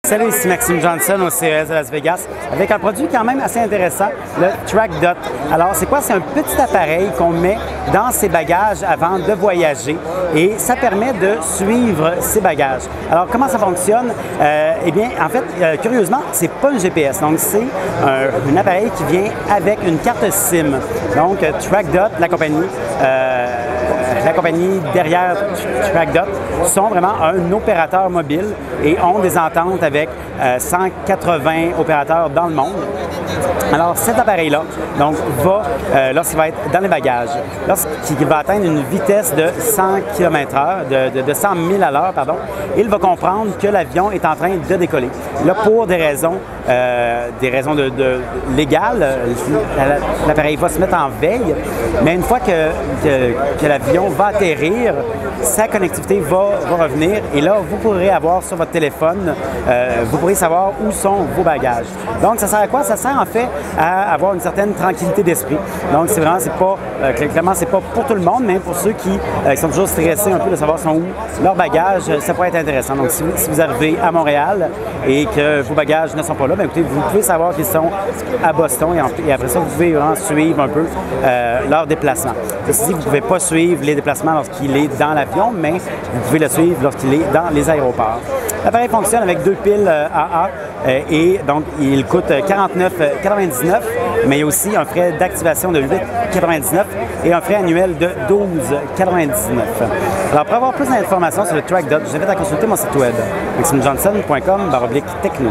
Salut, ici Maxime Johnson au CES de Las Vegas avec un produit quand même assez intéressant, le TrackDot. Alors, c'est quoi? C'est un petit appareil qu'on met dans ses bagages avant de voyager et ça permet de suivre ses bagages. Alors, comment ça fonctionne? Eh bien, en fait, curieusement, c'est pas un GPS. Donc, c'est un appareil qui vient avec une carte SIM. Donc, TrackDot, la compagnie derrière TrackDot, sont vraiment un opérateur mobile et ont des ententes avec 180 opérateurs dans le monde. Alors, cet appareil-là, donc, va, lorsqu'il va être dans les bagages, lorsqu'il va atteindre une vitesse de 100 km/h, de 100 000 à l'heure, pardon, il va comprendre que l'avion est en train de décoller. Là, pour des raisons légales, l'appareil va se mettre en veille, mais une fois que l'avion va atterrir, sa connectivité va revenir et là, vous pourrez avoir sur votre téléphone, vous pourrez savoir où sont vos bagages. Donc, ça sert à quoi? Ça sert en fait à avoir une certaine tranquillité d'esprit. Donc, c'est vraiment, clairement, c'est pas pour tout le monde, mais pour ceux qui sont toujours stressés un peu de savoir sont où leurs bagages, ça pourrait être intéressant. Donc, si vous arrivez à Montréal et que vos bagages ne sont pas là, bien, écoutez, vous pouvez savoir qu'ils sont à Boston et après ça, vous pouvez vraiment suivre un peu leur déplacement. Ceci dit, vous ne pouvez pas suivre les déplacements lorsqu'il est dans l'avion, mais vous pouvez le suivre lorsqu'il est dans les aéroports. L'appareil fonctionne avec 2 piles AA et donc il coûte 49,99 $, mais il y a aussi un frais d'activation de 8,99 $ et un frais annuel de 12,99 $. Alors, pour avoir plus d'informations sur le TrackDot, je vous invite à consulter mon site web, maximejohnson.com/techno.